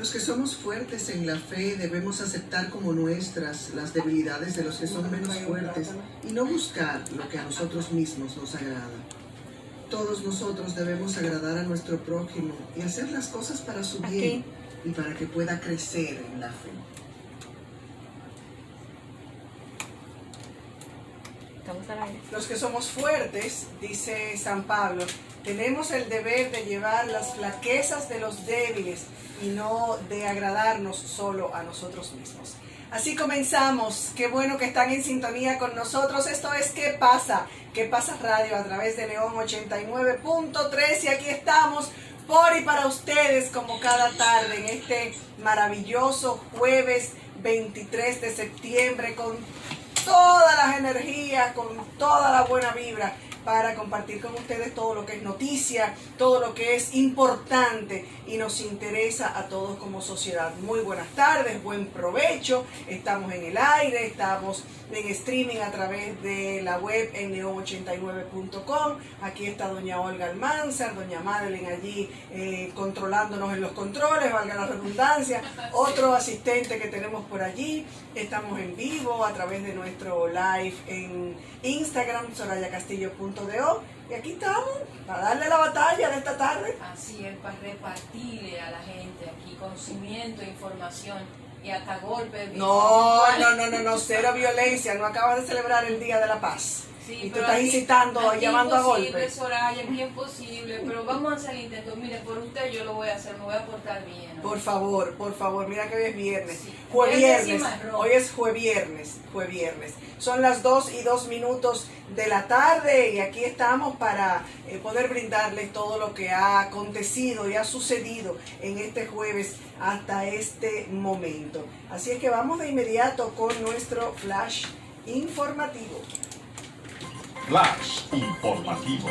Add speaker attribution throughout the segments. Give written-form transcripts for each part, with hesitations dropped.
Speaker 1: Los que somos fuertes en la fe debemos aceptar como nuestras las debilidades de los que son menos fuertes y no buscar lo que a nosotros mismos nos agrada. Todos nosotros debemos agradar a nuestro prójimo y hacer las cosas para su bien y para que pueda crecer en la fe.
Speaker 2: Los que somos fuertes, dice San Pablo, tenemos el deber de llevar las flaquezas de los débiles y no de agradarnos solo a nosotros mismos. Así comenzamos. Qué bueno que están en sintonía con nosotros. Esto es ¿Qué pasa? ¿Qué pasa Radio a través de León 89.3 y aquí estamos por y para ustedes como cada tarde en este maravilloso jueves 23 de septiembre con todas las energías, con toda la buena vibra para compartir con ustedes todo lo que es noticia, todo lo que es importante y nos interesa a todos como sociedad. Muy buenas tardes, buen provecho. Estamos en el aire, estamos en streaming a través de la web en leon89.com. Aquí está doña Olga Almanzar, doña Madeline allí controlándonos en los controles, valga la redundancia. Otro asistente que tenemos por allí. Estamos en vivo a través de nuestro live en Instagram, sorayacastillo.do. Y aquí estamos para darle la batalla de esta tarde.
Speaker 3: Así es, para repartirle a la gente aquí conocimiento, información y hasta golpes.
Speaker 2: No, cero violencia. No acabas de celebrar el Día de la Paz.
Speaker 3: Sí,
Speaker 2: y tú estás incitando, llamando a golpes.
Speaker 3: Soraya, es bien posible, pero vamos a hacer el intento. Mire, por usted yo lo voy a hacer, me voy a portar bien, ¿no?
Speaker 2: Por favor, mira que hoy es viernes.
Speaker 3: Sí.
Speaker 2: Jueviernes, hoy es jueviernes. Son las 2:02 de la tarde y aquí estamos para poder brindarles todo lo que ha acontecido y ha sucedido en este jueves hasta este momento. Así es que vamos de inmediato con nuestro flash informativo.
Speaker 4: Flash informativo.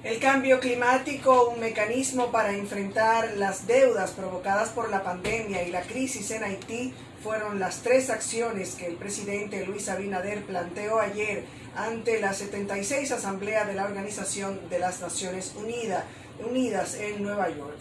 Speaker 2: El cambio climático, un mecanismo para enfrentar las deudas provocadas por la pandemia y la crisis en Haití, fueron las tres acciones que el presidente Luis Abinader planteó ayer ante la 76 Asamblea de la Organización de las Naciones Unidas en Nueva York.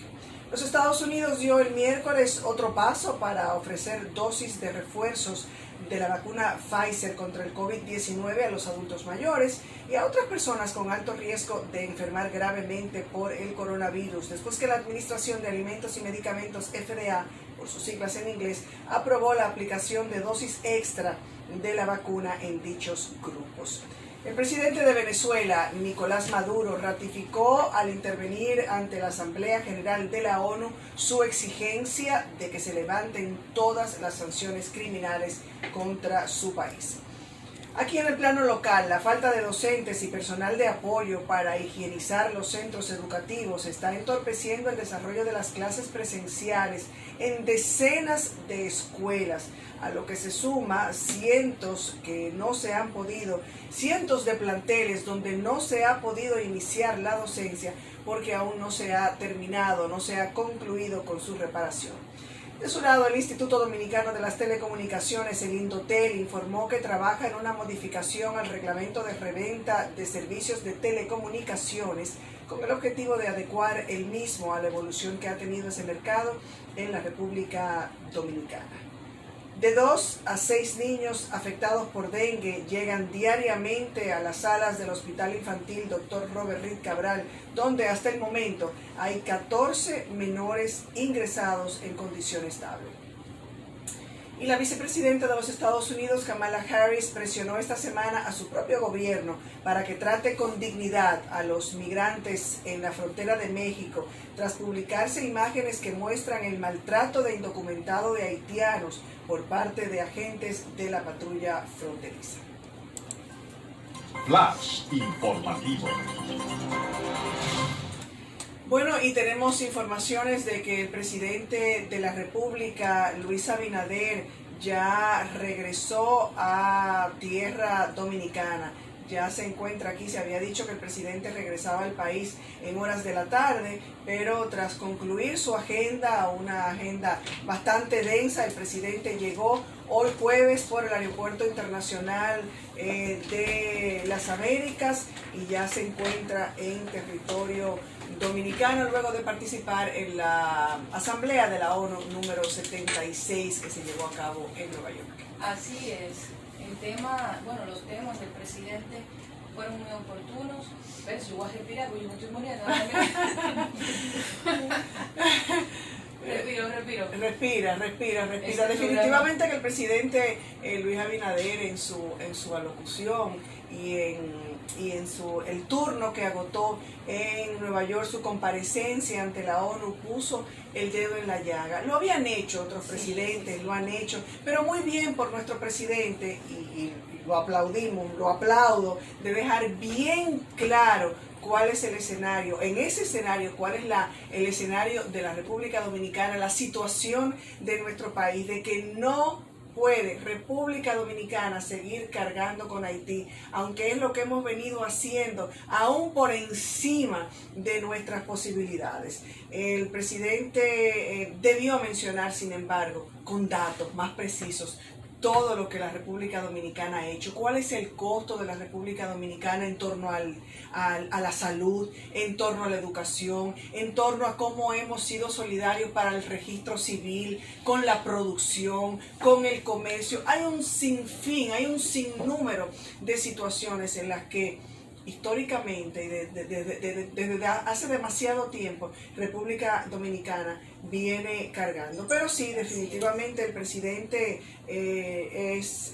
Speaker 2: Los Estados Unidos dio el miércoles otro paso para ofrecer dosis de refuerzos de la vacuna Pfizer contra el COVID-19 a los adultos mayores y a otras personas con alto riesgo de enfermar gravemente por el coronavirus, después que la Administración de Alimentos y Medicamentos FDA, por sus siglas en inglés, aprobó la aplicación de dosis extra de la vacuna en dichos grupos. El presidente de Venezuela, Nicolás Maduro, ratificó al intervenir ante la Asamblea General de la ONU su exigencia de que se levanten todas las sanciones criminales contra su país. Aquí en el plano local, la falta de docentes y personal de apoyo para higienizar los centros educativos está entorpeciendo el desarrollo de las clases presenciales en decenas de escuelas, a lo que se suma cientos de planteles donde no se ha podido iniciar la docencia porque aún no se ha terminado, no se ha concluido con su reparación. De su lado, el Instituto Dominicano de las Telecomunicaciones, el Indotel, informó que trabaja en una modificación al reglamento de reventa de servicios de telecomunicaciones con el objetivo de adecuar el mismo a la evolución que ha tenido ese mercado en la República Dominicana. De 2 a 6 niños afectados por dengue llegan diariamente a las salas del Hospital Infantil Dr. Robert Reed Cabral, donde hasta el momento hay 14 menores ingresados en condición estable. Y la vicepresidenta de los Estados Unidos, Kamala Harris, presionó esta semana a su propio gobierno para que trate con dignidad a los migrantes en la frontera de México, tras publicarse imágenes que muestran el maltrato de indocumentado de haitianos por parte de agentes de la patrulla fronteriza.
Speaker 4: Flash informativo.
Speaker 2: Bueno, y tenemos informaciones de que el presidente de la República, Luis Abinader, ya regresó a tierra dominicana. Ya se encuentra aquí. Se había dicho que el presidente regresaba al país en horas de la tarde, pero tras concluir su agenda, una agenda bastante densa, el presidente llegó hoy jueves por el Aeropuerto Internacional de las Américas y ya se encuentra en territorio dominicano luego de participar en la Asamblea de la ONU número 76 que se llevó a cabo en Nueva York.
Speaker 3: Así es. El tema, bueno, los temas del presidente fueron muy oportunos. ¿Ves? Yo voy a respirar porque yo me estoy muriendo. Respiro.
Speaker 2: Definitivamente que el presidente Luis Abinader en su alocución y en el turno que agotó en Nueva York, su comparecencia ante la ONU, puso el dedo en la llaga. Lo habían hecho otros presidentes, lo han hecho, pero muy bien por nuestro presidente, y lo aplaudimos, lo aplaudo, de dejar bien claro cuál es el escenario, en ese escenario, cuál es el escenario de la República Dominicana, la situación de nuestro país, de que no puede República Dominicana seguir cargando con Haití, aunque es lo que hemos venido haciendo, aún por encima de nuestras posibilidades. El presidente debió mencionar, sin embargo, con datos más precisos, todo lo que la República Dominicana ha hecho, cuál es el costo de la República Dominicana en torno a la salud, en torno a la educación, en torno a cómo hemos sido solidarios para el registro civil, con la producción, con el comercio. Hay un sinfín, hay un sinnúmero de situaciones en las que históricamente y desde hace demasiado tiempo República Dominicana viene cargando. Pero sí, definitivamente el presidente es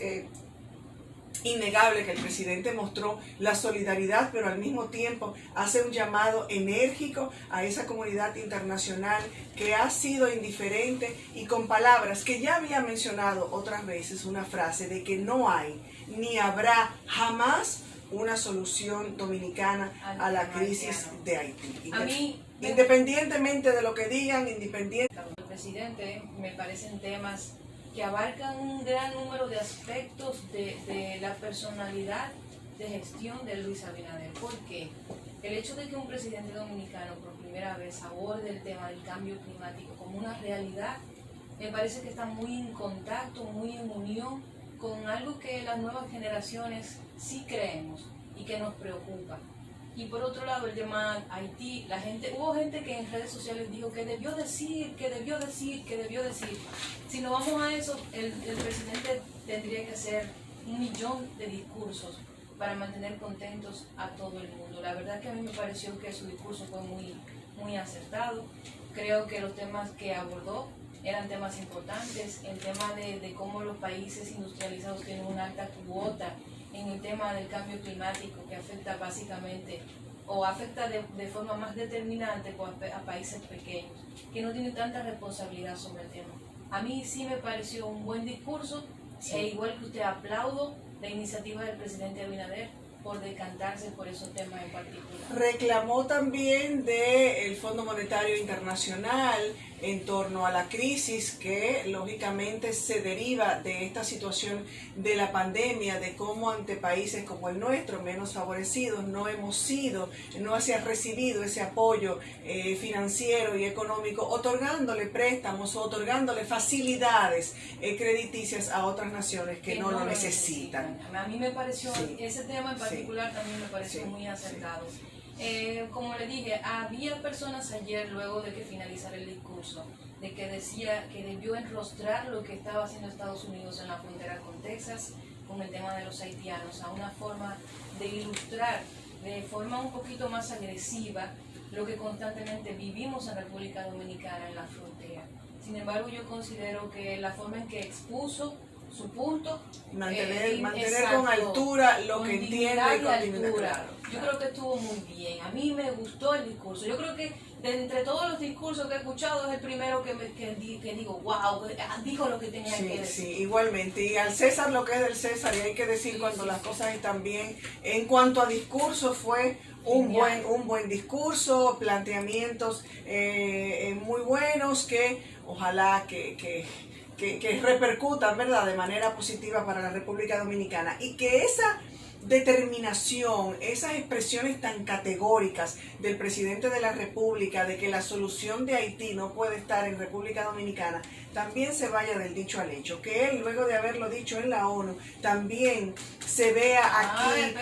Speaker 2: innegable que el presidente mostró la solidaridad, pero al mismo tiempo hace un llamado enérgico a esa comunidad internacional que ha sido indiferente, y con palabras que ya había mencionado otras veces, una frase de que no hay ni habrá jamás una solución dominicana a la crisis de Haití. Independientemente de lo que digan, el
Speaker 3: presidente, me parecen temas que abarcan un gran número de aspectos de la personalidad de gestión de Luis Abinader. ¿Por qué? El hecho de que un presidente dominicano por primera vez aborde el tema del cambio climático como una realidad, me parece que está muy en contacto, muy en unión con algo que las nuevas generaciones sí creemos y que nos preocupa. Y por otro lado, el tema Haití, hubo gente que en redes sociales dijo que debió decir. Si no vamos a eso, el presidente tendría que hacer 1 millón de discursos para mantener contentos a todo el mundo. La verdad que a mí me pareció que su discurso fue muy acertado. Creo que los temas que abordó eran temas importantes. El tema de cómo los países industrializados tienen una alta cuota en el tema del cambio climático, que afecta básicamente o afecta de forma más determinante a países pequeños que no tienen tanta responsabilidad sobre el tema. A mí sí me pareció un buen discurso, e igual que usted, aplaudo la iniciativa del presidente Abinader por decantarse por esos temas en particular.
Speaker 2: Reclamó también del Fondo Monetario Internacional en torno a la crisis que lógicamente se deriva de esta situación de la pandemia, de cómo ante países como el nuestro, menos favorecidos, no se ha recibido ese apoyo financiero y económico, otorgándole préstamos o otorgándole facilidades crediticias a otras naciones que no lo necesitan.
Speaker 3: A mí me pareció, ese tema en particular también me pareció muy acertado. Como le dije, había personas ayer, luego de que finalizara el discurso, de que decía que debió enrostrar lo que estaba haciendo Estados Unidos en la frontera con Texas, con el tema de los haitianos, a una forma de ilustrar de forma un poquito más agresiva lo que constantemente vivimos en República Dominicana en la frontera. Sin embargo, yo considero que la forma en que expuso su punto,
Speaker 2: mantener con altura lo que entiende y continúa.
Speaker 3: Claro. Yo creo que estuvo muy bien. A mí me gustó el discurso. Yo creo que de entre todos los discursos que he escuchado es el primero que digo, wow, dijo lo que tenía que decir.
Speaker 2: Sí, igualmente. Y al César lo que es del César, y hay que decir cuando las cosas están bien. En cuanto a discurso, fue un buen discurso, planteamientos muy buenos que ojalá que repercutan, ¿verdad?, de manera positiva para la República Dominicana, y que esa determinación, esas expresiones tan categóricas del presidente de la República de que la solución de Haití no puede estar en República Dominicana, también se vaya del dicho al hecho, que él, luego de haberlo dicho en la ONU, también se vea aquí,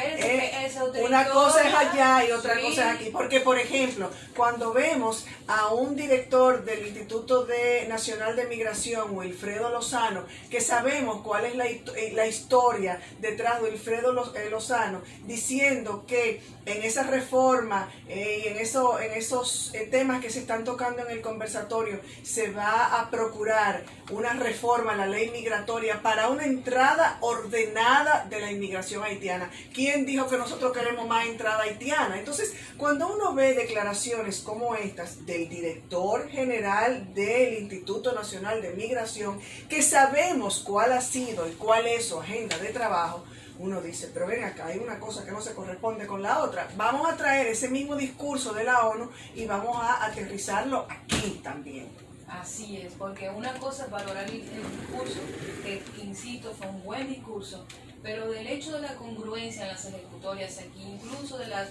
Speaker 2: una cosa es allá y otra cosa es aquí, porque por ejemplo, cuando vemos a un director del Instituto Nacional de Migración, Wilfredo Lozano, que sabemos cuál es la historia detrás de Wilfredo Lozano, diciendo que en esa reforma y en esos temas que se están tocando en el conversatorio se va a procurar una reforma a la ley migratoria para una entrada ordenada de la inmigración haitiana. ¿Quién dijo que nosotros queremos más entrada haitiana? Entonces, cuando uno ve declaraciones como estas del director general del Instituto Nacional de Migración, que sabemos cuál ha sido y cuál es su agenda de trabajo, uno dice, pero ven acá, hay una cosa que no se corresponde con la otra. Vamos a traer ese mismo discurso de la ONU y vamos a aterrizarlo aquí también.
Speaker 3: Así es, porque una cosa es valorar el discurso, que insisto, fue un buen discurso, pero del hecho de la congruencia en las ejecutorias aquí, incluso de las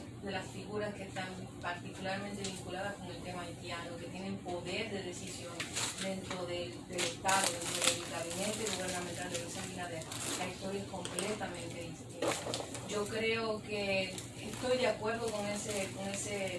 Speaker 3: figuras que están particularmente vinculadas con el tema haitiano, que tienen poder de decisión dentro del Estado, dentro del gabinete gubernamental de Luis Abinader, la historia es completamente distinta. Yo creo que estoy de acuerdo con ese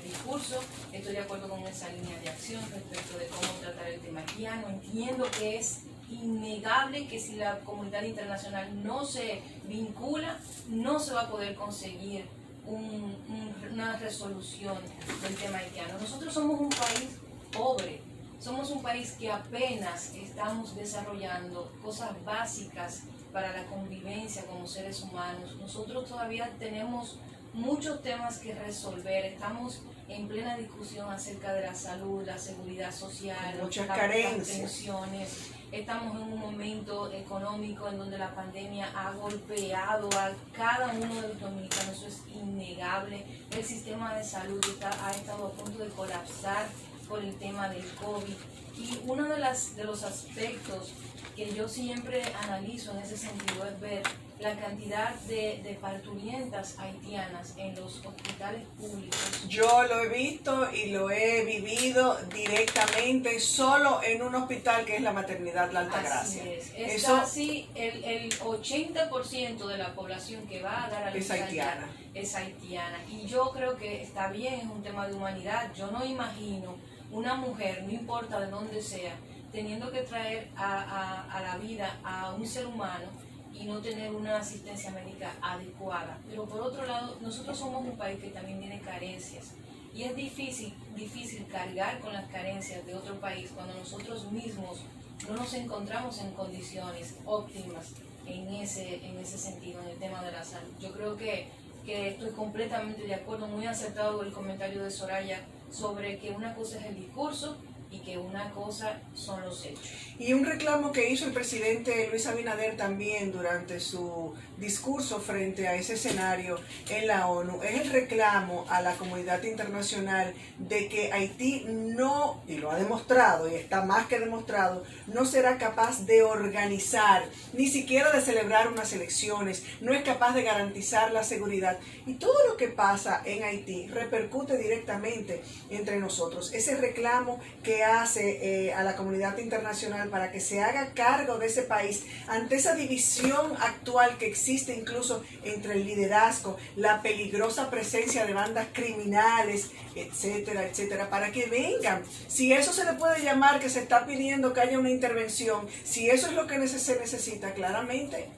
Speaker 3: discurso, estoy de acuerdo con esa línea de acción respecto de cómo tratar el tema haitiano. Entiendo que es innegable que si la comunidad internacional no se vincula, no se va a poder conseguir una resolución del tema haitiano. Nosotros somos un país pobre, somos un país que apenas estamos desarrollando cosas básicas para la convivencia como seres humanos. Nosotros todavía tenemos muchos temas que resolver, estamos en plena discusión acerca de la salud, la seguridad social,
Speaker 2: muchas
Speaker 3: las
Speaker 2: carencias.
Speaker 3: pensiones. Estamos en un momento económico en donde la pandemia ha golpeado a cada uno de los dominicanos, eso es innegable. El sistema de salud ha estado a punto de colapsar por el tema del COVID. Y uno de los aspectos que yo siempre analizo en ese sentido es ver la cantidad de parturientas haitianas en los hospitales públicos.
Speaker 2: Yo lo he visto y lo he vivido directamente solo en un hospital que es la Maternidad La Altagracia.
Speaker 3: Así es
Speaker 2: Eso
Speaker 3: casi el 80% de la población que va a dar a luz
Speaker 2: es haitiana.
Speaker 3: Es haitiana. Y yo creo que está bien, es un tema de humanidad. Yo no imagino una mujer, no importa de dónde sea, teniendo que traer a la vida a un ser humano y no tener una asistencia médica adecuada. Pero por otro lado, nosotros somos un país que también tiene carencias y es difícil cargar con las carencias de otro país cuando nosotros mismos no nos encontramos en condiciones óptimas en ese sentido, en el tema de la salud. Yo creo que estoy completamente de acuerdo, muy acertado el comentario de Soraya sobre que una cosa es el discurso y que una cosa son los hechos.
Speaker 2: Y un reclamo que hizo el presidente Luis Abinader también durante su discurso frente a ese escenario en la ONU es el reclamo a la comunidad internacional de que Haití no, y lo ha demostrado y está más que demostrado, no será capaz de organizar, ni siquiera de celebrar unas elecciones, no es capaz de garantizar la seguridad. Y todo lo que pasa en Haití repercute directamente entre nosotros. Ese reclamo que hace a la comunidad internacional para que se haga cargo de ese país ante esa división actual que existe incluso entre el liderazgo, la peligrosa presencia de bandas criminales, etcétera, etcétera, para que vengan. Si eso se le puede llamar que se está pidiendo que haya una intervención, si eso es lo que se necesita, claramente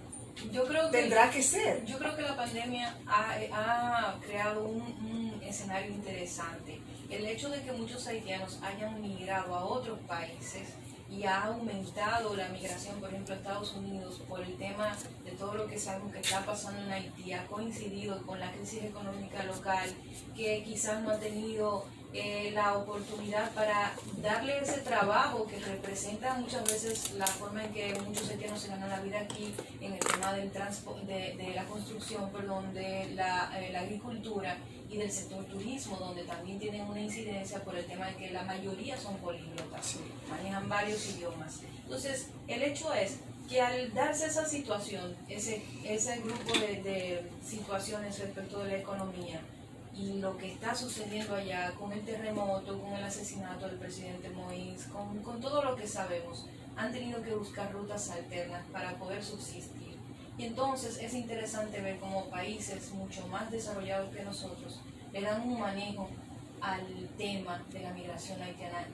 Speaker 2: tendrá que ser.
Speaker 3: Yo creo que la pandemia ha creado un escenario interesante. El hecho de que muchos haitianos hayan migrado a otros países y ha aumentado la migración, por ejemplo, a Estados Unidos por el tema de todo lo que sabemos que está pasando en Haití, ha coincidido con la crisis económica local, que quizás no ha tenido la oportunidad para darle ese trabajo que representa muchas veces la forma en que muchos haitianos se ganan la vida aquí en el tema del de la construcción, de la agricultura y del sector turismo, donde también tienen una incidencia por el tema de que la mayoría son políglotas, manejan varios idiomas. Entonces, el hecho es que al darse esa situación, ese grupo de situaciones respecto de la economía y lo que está sucediendo allá con el terremoto, con el asesinato del presidente Moïse, con todo lo que sabemos, han tenido que buscar rutas alternas para poder subsistir. Y entonces es interesante ver cómo países mucho más desarrollados que nosotros le dan un manejo al tema de la migración haitiana.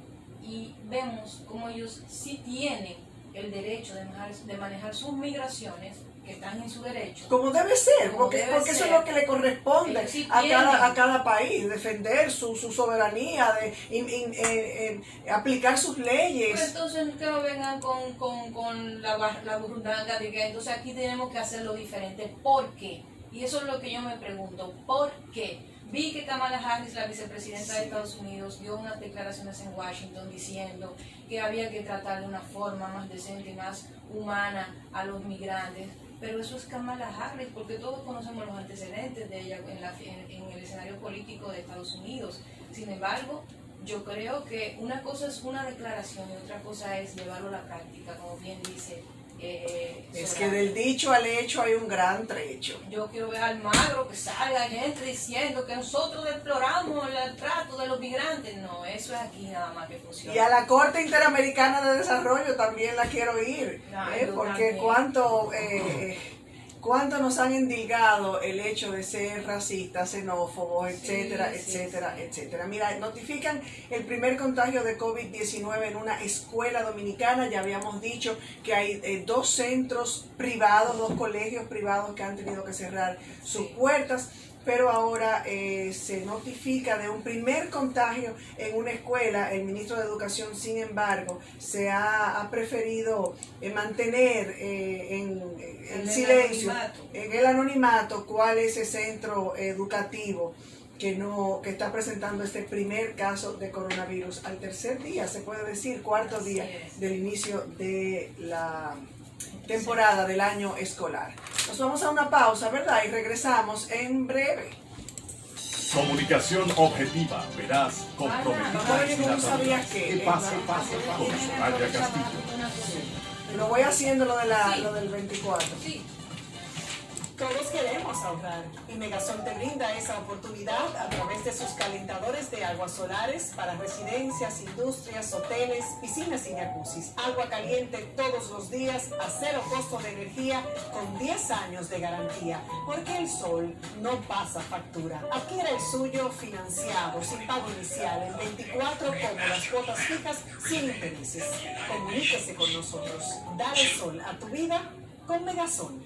Speaker 3: Y vemos cómo ellos sí tienen el derecho de manejar sus migraciones, que están en su derecho.
Speaker 2: Como debe ser,
Speaker 3: Como
Speaker 2: porque
Speaker 3: debe
Speaker 2: eso
Speaker 3: ser.
Speaker 2: es lo que le corresponde
Speaker 3: Sí
Speaker 2: a cada país, defender su soberanía, aplicar sus leyes.
Speaker 3: Pero entonces que no vengan con la burundanga de que entonces aquí tenemos que hacerlo diferente. ¿Por qué? Y eso es lo que yo me pregunto. ¿Por qué? Vi que Kamala Harris, la vicepresidenta de Estados Unidos, dio unas declaraciones en Washington diciendo que había que tratar de una forma más decente y más humana a los migrantes. Pero eso es Kamala Harris, porque todos conocemos los antecedentes de ella en el escenario político de Estados Unidos. Sin embargo, yo creo que una cosa es una declaración y otra cosa es llevarlo a la práctica, como bien dice.
Speaker 2: Es que del dicho al hecho hay un gran trecho.
Speaker 3: Yo quiero ver al Magro que salga gente diciendo que nosotros deploramos el trato de los migrantes. No, eso es aquí nada más que funciona.
Speaker 2: Y a la Corte Interamericana de Desarrollo también la quiero ir, porque cuánto nos han endilgado el hecho de ser racistas, xenófobos, etcétera, etcétera, etcétera. Mira, notifican el primer contagio de COVID-19 en una escuela dominicana. Ya habíamos dicho que hay 2 centros privados, 2 colegios privados que han tenido que cerrar sus puertas. Pero ahora se notifica de un primer contagio en una escuela. El ministro de Educación, sin embargo, se ha preferido mantener en silencio, en el anonimato, cuál es ese centro educativo que está presentando este primer caso de coronavirus al tercer día, se puede decir, cuarto día del inicio de la temporada del año escolar. Nos vamos a una pausa, ¿verdad? Y regresamos en breve.
Speaker 4: Comunicación objetiva, veraz, comprometida y sin ataduras. Que pase, pase, con Soraya Castillo.
Speaker 2: Lo voy haciendo lo del 24.
Speaker 3: Sí.
Speaker 5: Todos queremos ahorrar y Megasol te brinda esa oportunidad a través de sus calentadores de aguas solares para residencias, industrias, hoteles, piscinas y jacuzzis. Agua caliente todos los días a 0 costo de energía con 10 años de garantía. Porque el sol no pasa factura. Adquiera el suyo financiado, sin pago inicial, en 24 cómodas cuotas fijas sin intereses. Comuníquese con nosotros. Dale sol a tu vida con Megasol.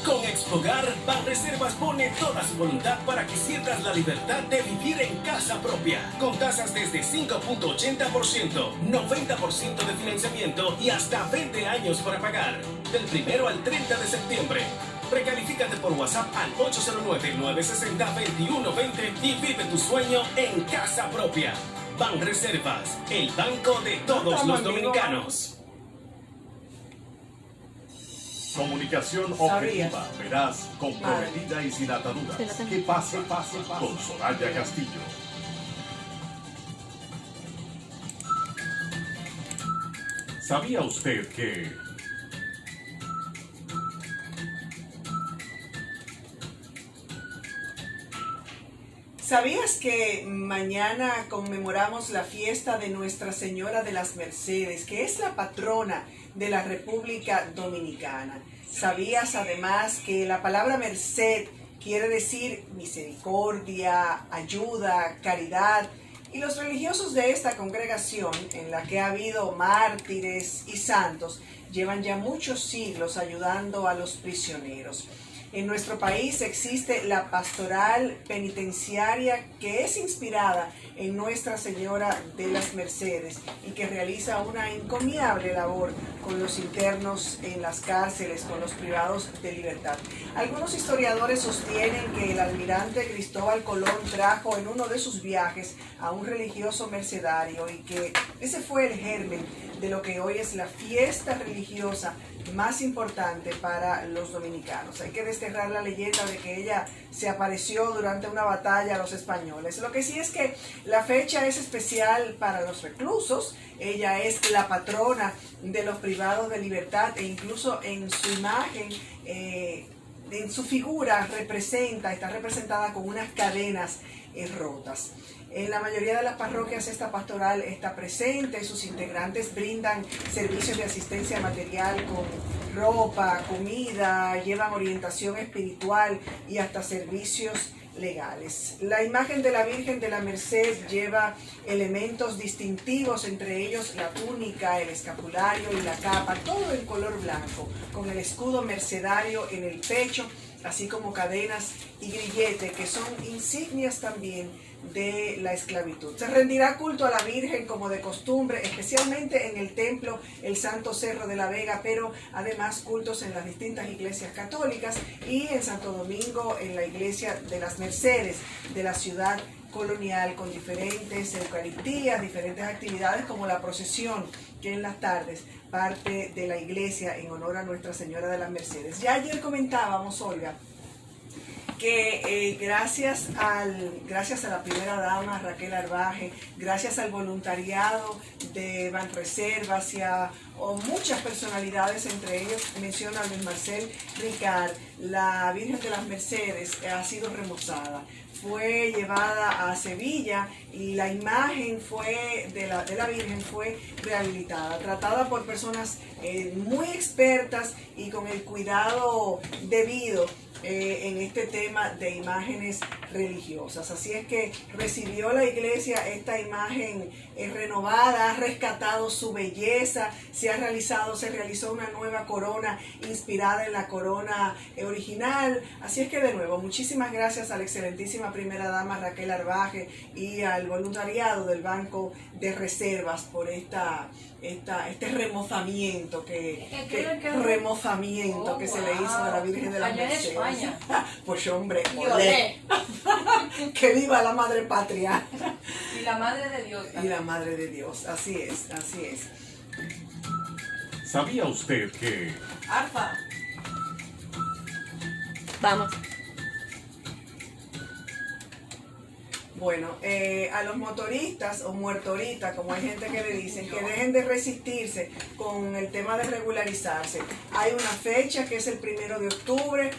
Speaker 6: Con Expogar, Banreservas pone toda su voluntad para que sientas la libertad de vivir en casa propia. Con tasas desde 5.80%, 90% de financiamiento y hasta 20 años para pagar. Del 1 al 30 de septiembre. Precalifícate por WhatsApp al 809-960-2120 y vive tu sueño en casa propia. Banreservas, el banco de todos los dominicanos.
Speaker 4: Comunicación objetiva, veraz, comprometida y sin ataduras. Que pase, pase, con Soraya Castillo. ¿Sabía usted que
Speaker 2: ¿Sabías que mañana conmemoramos la fiesta de Nuestra Señora de las Mercedes, que es la patrona de la República Dominicana? ¿Sabías además que la palabra merced quiere decir misericordia, ayuda, caridad? Y los religiosos de esta congregación, en la que ha habido mártires y santos, llevan ya muchos siglos ayudando a los prisioneros. En nuestro país existe la pastoral penitenciaria, que es inspirada en Nuestra Señora de las Mercedes y que realiza una encomiable labor con los internos en las cárceles, con los privados de libertad. Algunos historiadores sostienen que el almirante Cristóbal Colón trajo en uno de sus viajes a un religioso mercedario y que ese fue el germen de lo que hoy es la fiesta religiosa más importante para los dominicanos. Hay que desterrar la leyenda de que ella se apareció durante una batalla a los españoles. Lo que sí es que la fecha es especial para los reclusos. Ella es la patrona de los privados de libertad e incluso en su imagen, en su figura está representada con unas cadenas rotas. En la mayoría de las parroquias esta pastoral está presente, sus integrantes brindan servicios de asistencia material con ropa, comida, llevan orientación espiritual y hasta servicios legales. La imagen de la Virgen de la Merced lleva elementos distintivos, entre ellos la túnica, el escapulario y la capa, todo en color blanco, con el escudo mercedario en el pecho, así como cadenas y grillete, que son insignias también de la esclavitud. Se rendirá culto a la Virgen como de costumbre, especialmente en el templo El Santo Cerro de la Vega, pero además cultos en las distintas iglesias católicas y en Santo Domingo en la iglesia de las Mercedes de la ciudad colonial, con diferentes eucaristías, diferentes actividades como la procesión que en las tardes parte de la iglesia en honor a Nuestra Señora de las Mercedes. Ya ayer comentábamos, Olga, que gracias a la primera dama Raquel Arbaje, gracias al voluntariado de Banreservas y a muchas personalidades, entre ellos menciona a Luis Marcel Ricard, la Virgen de las Mercedes ha sido remozada. Fue llevada a Sevilla y la imagen de la Virgen fue rehabilitada, tratada por personas muy expertas y con el cuidado debido en este tema de imágenes religiosas. Así es que recibió la iglesia esta imagen renovada, ha rescatado su belleza, se realizó una nueva corona inspirada en la corona original. Así es que de nuevo, muchísimas gracias a la excelentísima primera dama Raquel Arbaje y al voluntariado del Banco de Reservas por este remozamiento que se le hizo a la Virgen de las Mercedes. Pues hombre, olé. Que viva la madre patria.
Speaker 3: Y la madre de Dios.
Speaker 2: Y la madre de Dios, así es, así es.
Speaker 4: ¿Sabía usted que...
Speaker 3: Arpa.
Speaker 7: Vamos.
Speaker 2: Bueno, a los motoristas o muertoristas, como hay gente que le dicen, que dejen de resistirse con el tema de regularizarse. Hay una fecha que es el 1 de octubre,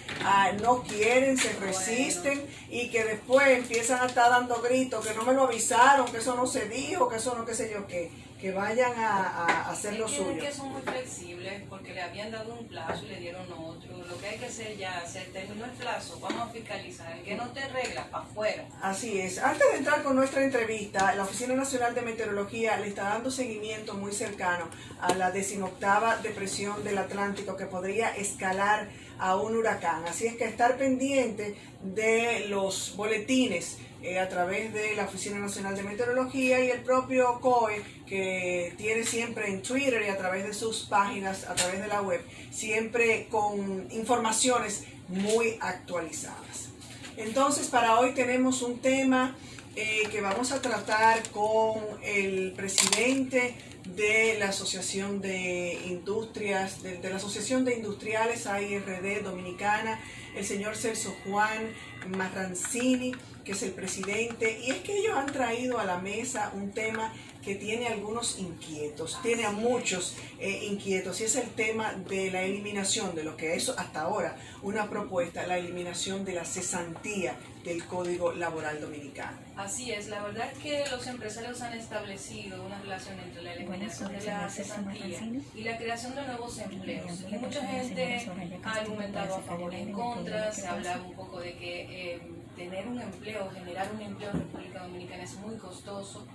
Speaker 2: no quieren, se resisten y que después empiezan a estar dando gritos, que no me lo avisaron, que eso no se dijo, que eso no qué sé yo qué. Que vayan a hacer lo suyo.
Speaker 3: Que son muy flexibles porque le habían dado un plazo y le dieron otro. Lo que hay que hacer ya, se terminó el plazo, vamos a fiscalizar. El que no te regla, para afuera.
Speaker 2: Así es. Antes de entrar con nuestra entrevista, la Oficina Nacional de Meteorología le está dando seguimiento muy cercano a la 18ª depresión del Atlántico que podría escalar a un huracán. Así es que estar pendiente de los boletines a través de la Oficina Nacional de Meteorología y el propio COE, que tiene siempre en Twitter y a través de sus páginas, a través de la web, siempre con informaciones muy actualizadas. Entonces, para hoy tenemos un tema que vamos a tratar con el presidente de la Asociación de Industrias, de la Asociación de Industriales AIRD Dominicana, el señor Celso Juan Marrancini, que es el presidente, y es que ellos han traído a la mesa un tema que tiene algunos inquietos, tiene a muchos inquietos, y es el tema de la eliminación de lo que es hasta ahora una propuesta, la eliminación de la cesantía del Código Laboral Dominicano.
Speaker 3: Así es, la verdad es que los empresarios han establecido una relación entre la eliminación de la cesantía y la creación de nuevos empleos. Y mucha gente ha argumentado a favor y en contra, se habla un poco de que tener un empleo, generar un empleo en República Dominicana es muy costoso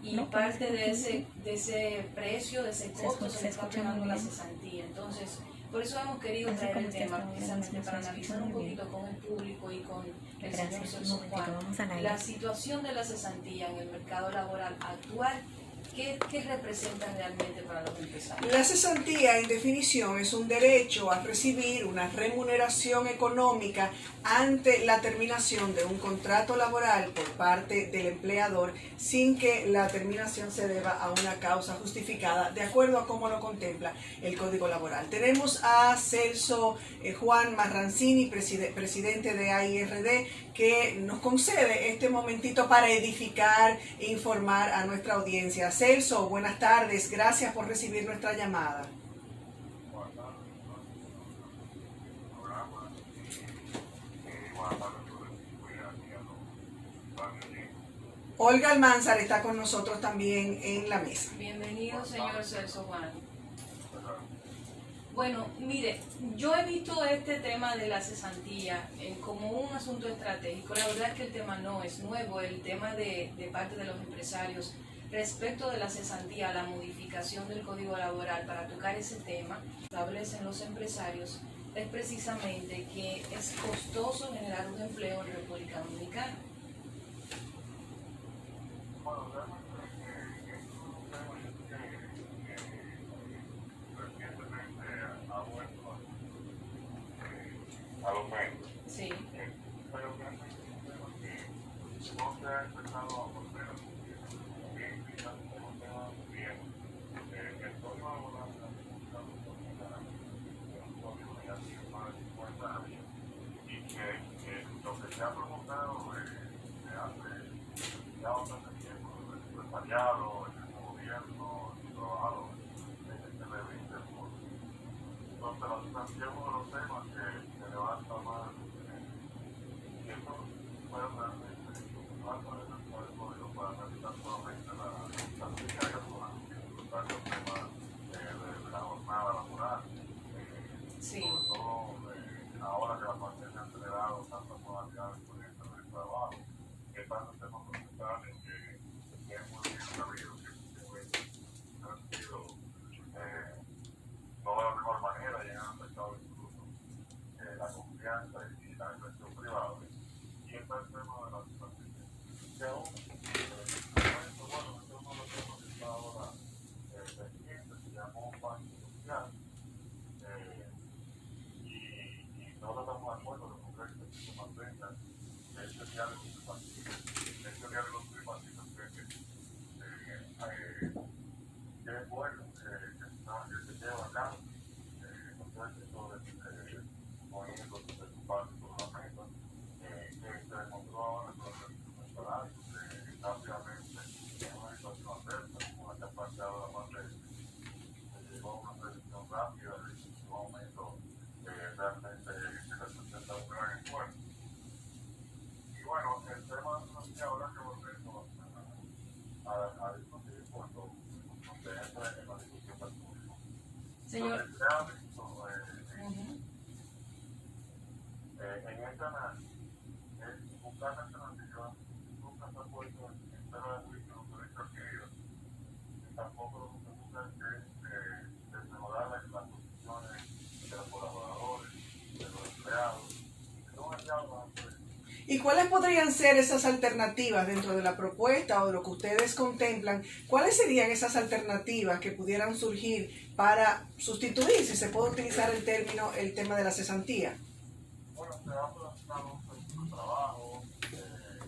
Speaker 3: y parte de ese precio, de ese costo se está pagando la cesantía. Entonces, por eso hemos querido traer el tema precisamente para analizar un poquito con el público y con el señor Celso Juan la situación de la cesantía en el mercado laboral actual ¿Qué representa realmente para los empresarios?
Speaker 2: La cesantía, en definición, es un derecho a recibir una remuneración económica ante la terminación de un contrato laboral por parte del empleador sin que la terminación se deba a una causa justificada, de acuerdo a cómo lo contempla el Código Laboral. Tenemos a Celso Juan Marrancini, presidente de AIRD, que nos concede este momentito para edificar e informar a nuestra audiencia. Celso, buenas tardes, gracias por recibir nuestra llamada. Olga Almanzar está con nosotros también en la mesa.
Speaker 3: Bienvenido, señor Celso Juan. Bueno, mire, yo he visto este tema de la cesantía como un asunto estratégico. La verdad es que el tema no es nuevo, el tema de parte de los empresarios respecto de la cesantía, la modificación del Código Laboral para tocar ese tema, establecen los empresarios, es precisamente que es costoso generar un empleo en República Dominicana.
Speaker 7: A los medios.
Speaker 3: Sí.
Speaker 7: Pero no se ha empezado a volver a cumplir. Quizás no se va bien. El código laboral está un código de hace más de 50 años y que lo que se ha provocado se hace ya bastante tiempo en el empresariado, en el gobierno, en el trabajador, se le viste el mundo. Entonces, la sustancia es uno de los temas que levanta más y eso puede realmente para desarrollar el código para analizar solamente la actividad laboral, disfrutar los temas de la jornada laboral.
Speaker 3: Sí.
Speaker 7: Sobre todo ahora que la pandemia ha acelerado tantas modalidades por ejemplo del trabajo, que tantos temas fundamentales que es muy bien sabido que han sido no de la mejor manera y han afectado incluso la confianza y la inversión privada. Y está el tema de la situación. Que aún, bueno, este es uno de los temas que está ahora pendiente, se llamó Pacto Social. Y nosotros estamos de acuerdo de que se mantenga este diálogo tripartito. Este diálogo tripartito que es bueno, que se lleva a cabo. Poniendo su parte sobre la mesa, que se demostró ahora con el salario, rápidamente en una situación adversa, como la que ha planteado la pandemia, se llegó a una previsión rápida de un aumento realmente que representa un gran esfuerzo. Y bueno, el tema de la sociedad ahora que volvemos a discutir cuando se entra en la discusión del público.
Speaker 3: Señor.
Speaker 7: En esta análisis es buscar la alternativa, nunca se ha puesto en tela de juicio los derechos adquiridos, y tampoco lo que se busca es desmejorar las condiciones de los colaboradores, de los empleados, de los empleados.
Speaker 2: ¿Y cuáles podrían ser esas alternativas dentro de la propuesta o de lo que ustedes contemplan? ¿Cuáles serían esas alternativas que pudieran surgir para sustituir, si se puede utilizar el tema de la cesantía?
Speaker 7: Bueno, se ha planteado un centro de trabajo,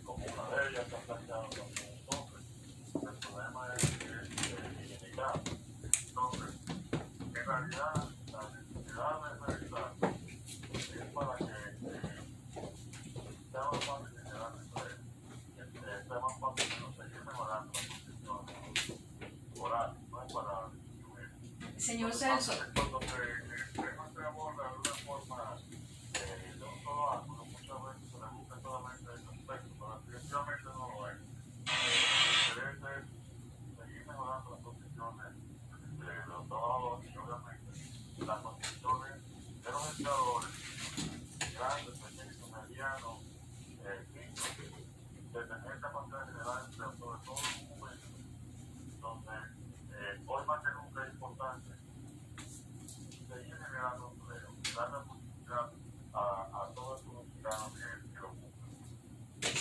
Speaker 7: como una de ellas se ha planteado también entonces. El problema es que es ilimitado. Entonces, en realidad, la necesidad de realizar es para que sea más fácil generar empleo, sea más fácil seguir mejorando las condiciones laborales, no es para disminuir.
Speaker 3: Señor Celso.
Speaker 7: Cuando se aborda de una forma de un solo ángulo, muchas veces se le busca solamente ese aspecto, pero definitivamente no lo es. El interés es seguir mejorando las condiciones de los trabajadores y obviamente las condiciones de los empleadores, grandes, pequeños, medianos, de tener capacidad de generar empleo, sobre todo en un momento donde hoy más que nunca es importante seguir generando empleo, dar la posibilidad a todos los ciudadanos que lo buscan.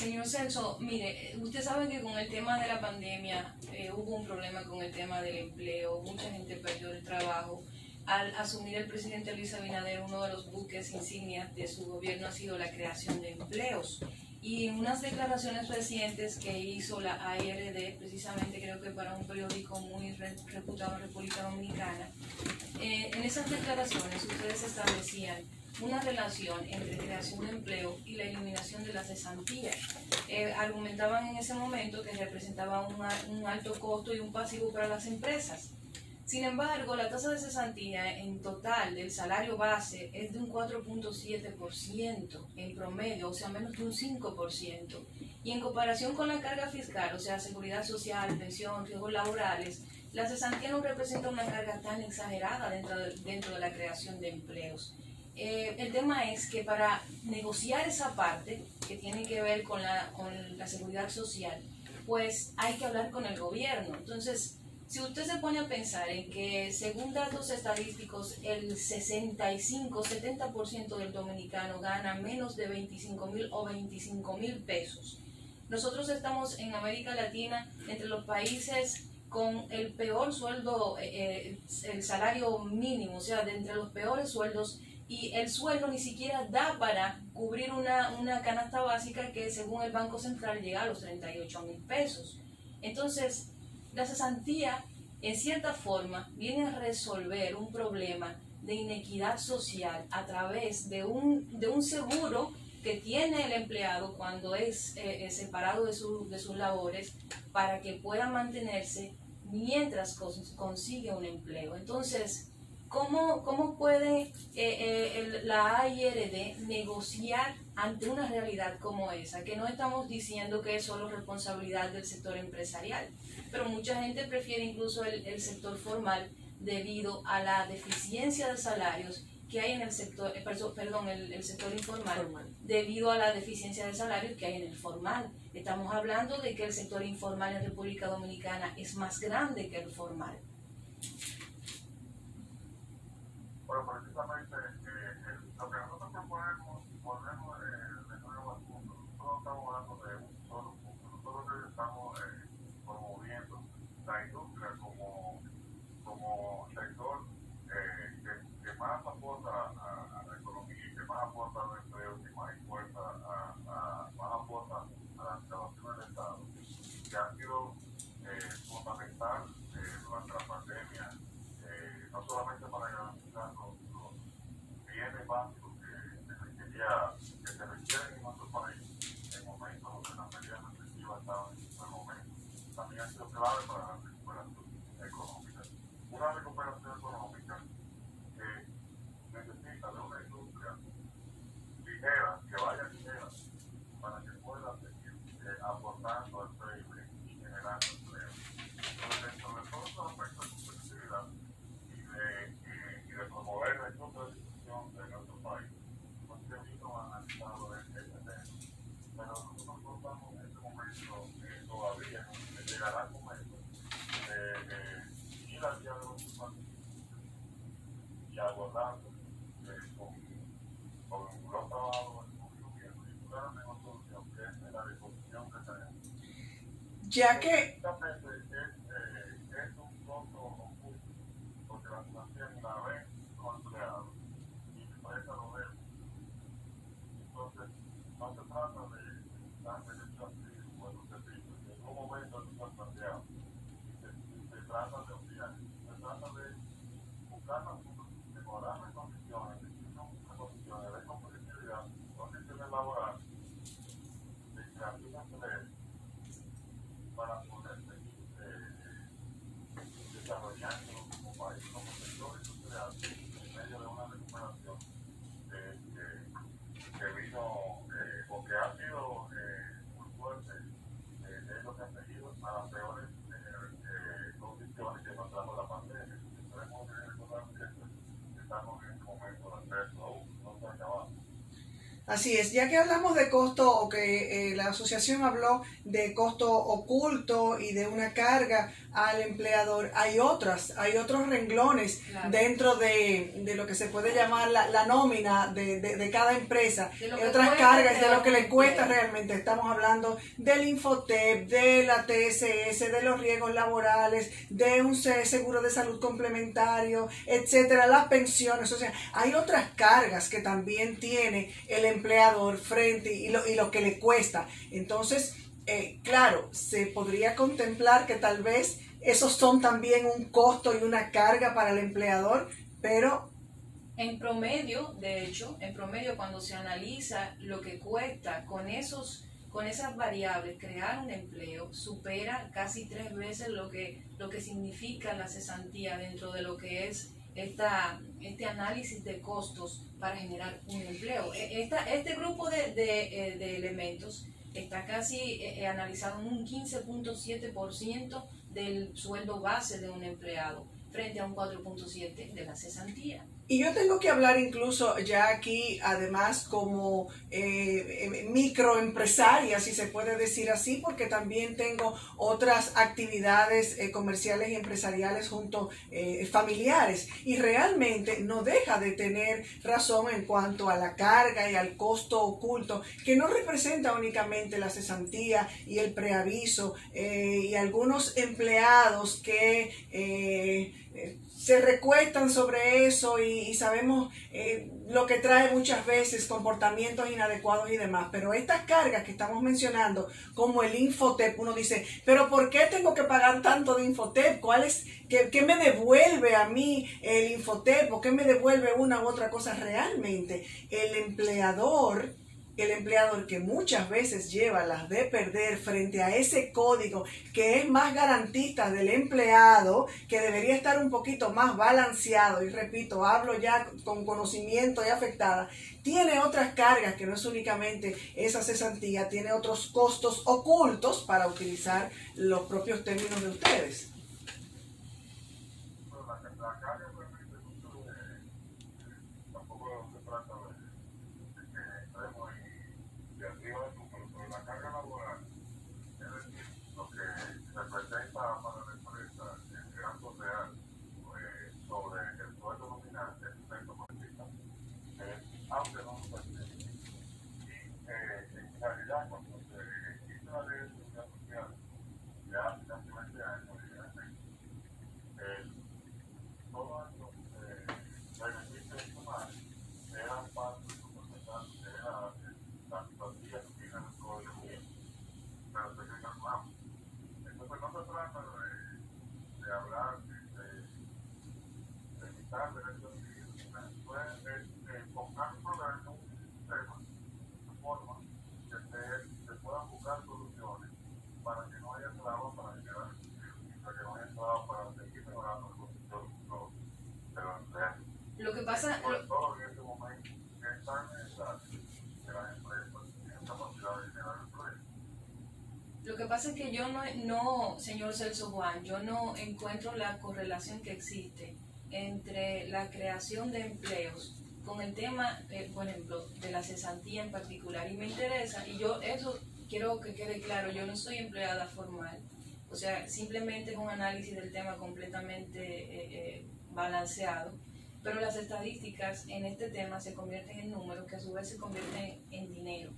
Speaker 3: Señor Celso, mire, usted sabe que con el tema de la pandemia hubo un problema con el tema del empleo, mucha gente perdió el trabajo. Al asumir el presidente Luis Abinader, uno de los buques insignias de su gobierno ha sido la creación de empleos. Y en unas declaraciones recientes que hizo la ARD, precisamente creo que para un periódico muy reputado en República Dominicana, en esas declaraciones ustedes establecían una relación entre creación de empleo y la eliminación de las cesantías. Argumentaban en ese momento que representaba un alto costo y un pasivo para las empresas. Sin embargo, la tasa de cesantía en total del salario base es de un 4.7% en promedio, o sea, menos de un 5%. Y en comparación con la carga fiscal, o sea, seguridad social, pensión, riesgos laborales, la cesantía no representa una carga tan exagerada dentro de la creación de empleos. El tema es que para negociar esa parte que tiene que ver con la seguridad social, pues hay que hablar con el gobierno. Entonces, si usted se pone a pensar en que, según datos estadísticos, el 65-70% del dominicano gana menos de 25,000 o 25,000 pesos. Nosotros estamos en América Latina entre los países con el peor sueldo, el salario mínimo, o sea, de entre los peores sueldos, y el sueldo ni siquiera da para cubrir una canasta básica que, según el Banco Central, llega a los 38,000 pesos. Entonces, la cesantía, en cierta forma, viene a resolver un problema de inequidad social a través de un seguro que tiene el empleado cuando es separado de sus labores, para que pueda mantenerse mientras consigue un empleo. Entonces, ¿cómo puede la ARD negociar ante una realidad como esa? Que no estamos diciendo que es solo responsabilidad del sector empresarial, pero mucha gente prefiere incluso el sector formal debido a la deficiencia de salarios que hay en el sector, el sector informal, debido a la deficiencia de salarios que hay en el formal. Estamos hablando de que el sector informal en República Dominicana es más grande que el formal.
Speaker 7: Bueno, precisamente lo que nosotros proponemos, volvemos de nuevo al punto. Nosotros estamos hablando de un solo punto. Nosotros estamos promoviendo la industria como sector que más aporta a la economía, que más aporta al empleo, que más aporta a las instalaciones del Estado, que ha sido fundamental durante la pandemia, no solamente para garantizar los bienes básicos que se requieren en nuestro país en momentos donde las medidas restrictivas estaban en su momento, también ha sido clave para la recuperación económica. Una recuperación económica que necesita de una industria ligera, que vaya ligera, para que pueda seguir aportando al PIB y generando empleo. Entonces, dentro de todos los aspectos de competitividad y de promover la industria de distribución de nuestro país, pues se vino analizado este tema. Pero nosotros no estamos en este momento todavía, llegará el momento de ir al diálogo y abordando con los trabajadores, con el gobierno, y buscar una mejor solución, que es la disposición que tenemos.
Speaker 2: Ya que
Speaker 7: Es un costo oculto, porque la financiación la ven los empleados y la empresa lo ve. Entonces, no se trata de dar derecho a buenos servicios, en un momento no se ha planteado. Se trata de obviar, se trata de buscar mejorar las condiciones de competitividad, condiciones laborales, de creación de empleo, para poder seguir desarrollándonos como país, como sector industrial, en medio de una recuperación que vino, o que ha sido muy fuerte, de lo que ha seguido a las peores condiciones que nos trajo la pandemia. Tenemos que recordar que estamos en este momento de acceso aún, no se ha acabado.
Speaker 2: Así es, ya que hablamos de costo, o que la asociación habló de costo oculto y de una carga al empleador, hay otros renglones dentro de lo que se puede llamar la nómina de cada empresa, otras cargas de lo que le cuesta realmente. Estamos hablando del Infotep, de la TSS, de los riesgos laborales, de un seguro de salud complementario, etcétera, las pensiones. O sea, hay otras cargas que también tiene el empleador frente y lo que le cuesta. Entonces, claro, se podría contemplar que tal vez esos son también un costo y una carga para el empleador, pero
Speaker 3: en promedio, de hecho, cuando se analiza lo que cuesta con esas variables crear un empleo, supera casi 3 veces lo que significa la cesantía dentro de lo que es este análisis de costos para generar un empleo. Este grupo de elementos está casi analizado en un 15.7% del sueldo base de un empleado frente a un 4.7% de la cesantía.
Speaker 2: Y yo tengo que hablar incluso ya aquí, además, como microempresaria, si se puede decir así, porque también tengo otras actividades comerciales y empresariales familiares. Y realmente no deja de tener razón en cuanto a la carga y al costo oculto, que no representa únicamente la cesantía y el preaviso y algunos empleados que se recuestan sobre eso y sabemos lo que trae muchas veces comportamientos inadecuados y demás. Pero estas cargas que estamos mencionando, como el Infotep, uno dice, pero ¿por qué tengo que pagar tanto de Infotep? ¿Qué me devuelve a mí el Infotep? ¿O qué me devuelve una u otra cosa? Realmente el empleador que muchas veces lleva las de perder frente a ese código que es más garantista del empleado, que debería estar un poquito más balanceado, y repito, hablo ya con conocimiento y afectada, tiene otras cargas que no es únicamente esa cesantía, tiene otros costos ocultos, para utilizar los propios términos de ustedes.
Speaker 7: La carga realmente tampoco se trata de que estemos de arriba del número, pero la carga laboral, es decir, lo que representa para la empresa el gasto real sobre el sueldo nominal es un 30%, aunque no lo percibe. Y en realidad, cuando se quita la ley de seguridad social, ya hace casi 20 años, todos los beneficios informales eran parte de su porcentaje, era la situación que tiene el código, pero se calculamos. Entonces no se trata de hablar de quitar derechos civiles, es buscar un programa, un sistema, una forma que se puedan buscar soluciones para que no haya trabajo para generar empleo, para que no haya trabajo para seguir mejorando el condición de los empleados.
Speaker 3: Lo que pasa...
Speaker 7: Sobre todo en este momento que es tan necesario que las empresas tienen capacidad de generar empleo.
Speaker 3: Lo que pasa es que yo no, señor Celso Juan, yo no encuentro la correlación que existe entre la creación de empleos con el tema, por ejemplo, de la cesantía en particular. Y me interesa, y yo eso quiero que quede claro, yo no soy empleada formal. O sea, simplemente es un análisis del tema completamente balanceado. Pero las estadísticas en este tema se convierten en números que a su vez se convierten en dinero.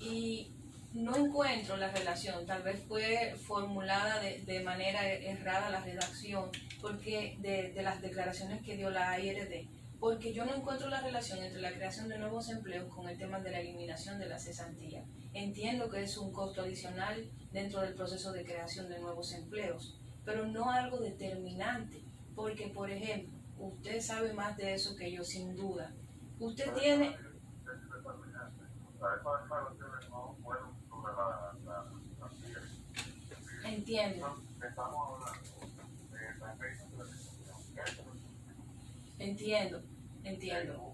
Speaker 3: Y no encuentro la relación, tal vez fue formulada de manera errada la redacción porque de las declaraciones que dio la ARD, porque yo no encuentro la relación entre la creación de nuevos empleos con el tema de la eliminación de la cesantía. Entiendo que es un costo adicional dentro del proceso de creación de nuevos empleos, pero no algo determinante, porque, por ejemplo, usted sabe más de eso que yo, sin duda. Usted tiene... Entiendo. Entiendo.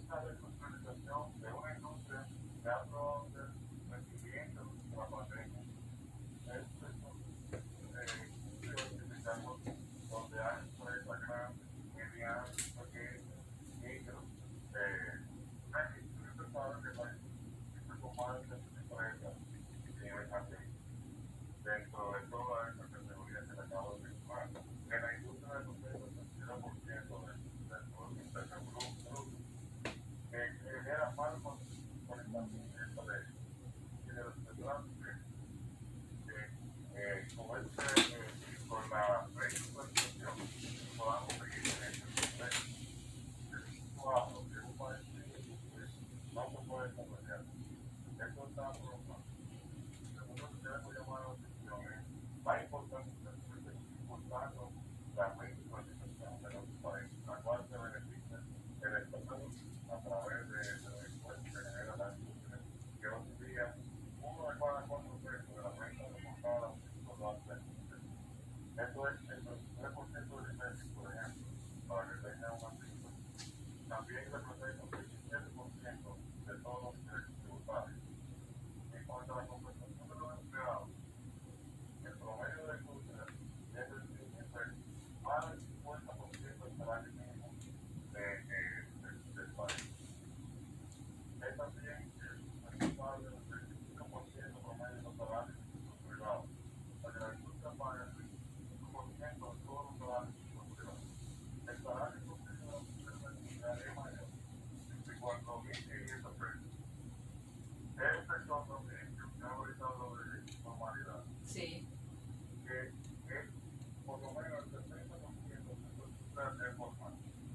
Speaker 7: Dentro de toda esa categoría que le acabo de mencionar.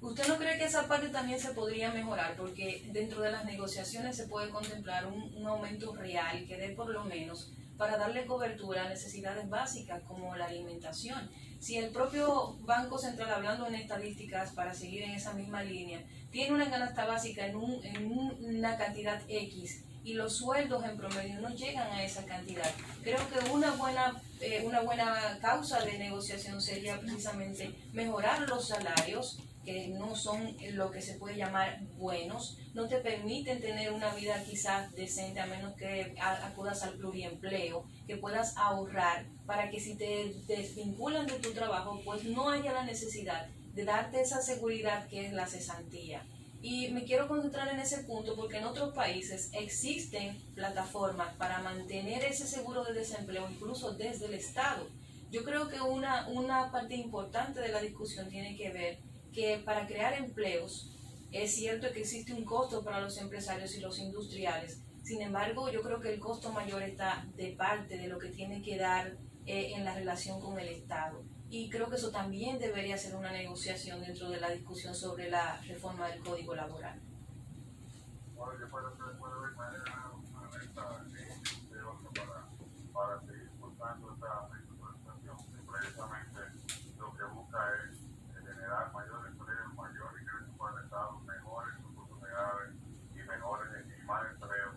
Speaker 3: ¿Usted no cree que esa parte también se podría mejorar? Porque dentro de las negociaciones se puede contemplar un aumento real que dé por lo menos para darle cobertura a necesidades básicas como la alimentación. Si el propio Banco Central, hablando en estadísticas para seguir en esa misma línea, tiene una canasta básica en una cantidad X y los sueldos en promedio no llegan a esa cantidad, creo que una buena causa de negociación sería precisamente mejorar los salarios, que no son lo que se puede llamar buenos, no te permiten tener una vida quizás decente a menos que acudas al pluriempleo, que puedas ahorrar para que si te desvinculan de tu trabajo, pues no haya la necesidad de darte esa seguridad que es la cesantía. Y me quiero concentrar en ese punto porque en otros países existen plataformas para mantener ese seguro de desempleo, incluso desde el Estado. Yo creo que una parte importante de la discusión tiene que ver que para crear empleos es cierto que existe un costo para los empresarios y los industriales. Sin embargo, yo creo que el costo mayor está de parte de lo que tiene que dar en la relación con el Estado. Y creo que eso también debería ser una negociación dentro de la discusión sobre la reforma del Código Laboral.
Speaker 7: Bueno, yo puedo ver una meta para seguir impulsando esta situación, que precisamente lo que busca es generar mayor empleo, mayor ingreso para el Estado, mejores oportunidades y más empleo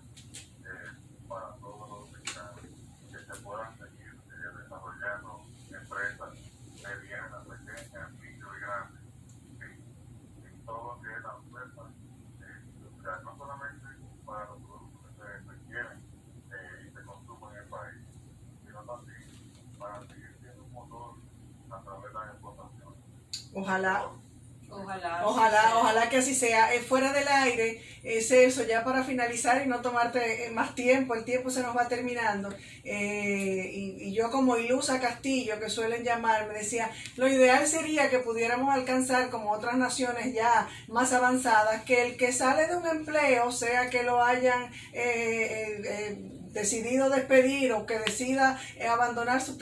Speaker 7: para todos los mexicanos, que se puedan seguir desarrollando empresas medianas, pequeñas, micro y grandes, en todo lo que es la oferta industrial, no solamente para los productos que se requieren y se consumen en el país, sino también para seguir siendo un motor a través de las exportaciones.
Speaker 2: Ojalá que así sea. Fuera del aire, es eso, ya para finalizar y no tomarte más tiempo, el tiempo se nos va terminando. Y yo como ilusa Castillo, que suelen llamarme, decía, lo ideal sería que pudiéramos alcanzar como otras naciones ya más avanzadas, que el que sale de un empleo, sea que lo hayan decidido despedir o que decida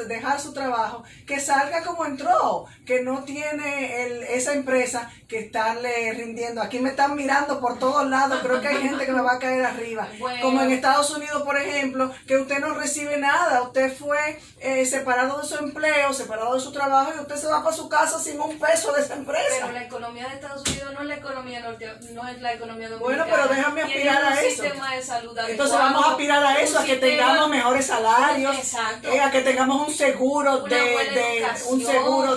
Speaker 2: dejar su trabajo, que salga como entró, que no tiene esa empresa que estarle rindiendo. Aquí me están mirando por todos lados, creo que hay gente que me va a caer arriba. Bueno. Como en Estados Unidos, por ejemplo, que usted no recibe nada, usted fue separado de su empleo, separado de su trabajo y usted se va para su casa sin un peso de esa empresa.
Speaker 3: Pero la economía de Estados Unidos no es la economía no es la economía dominicana.
Speaker 2: Bueno, pero déjame aspirar a eso.
Speaker 3: Sistema de salud adecuado,
Speaker 2: entonces vamos a aspirar a eso, a que tengamos mejores salarios, a que tengamos un seguro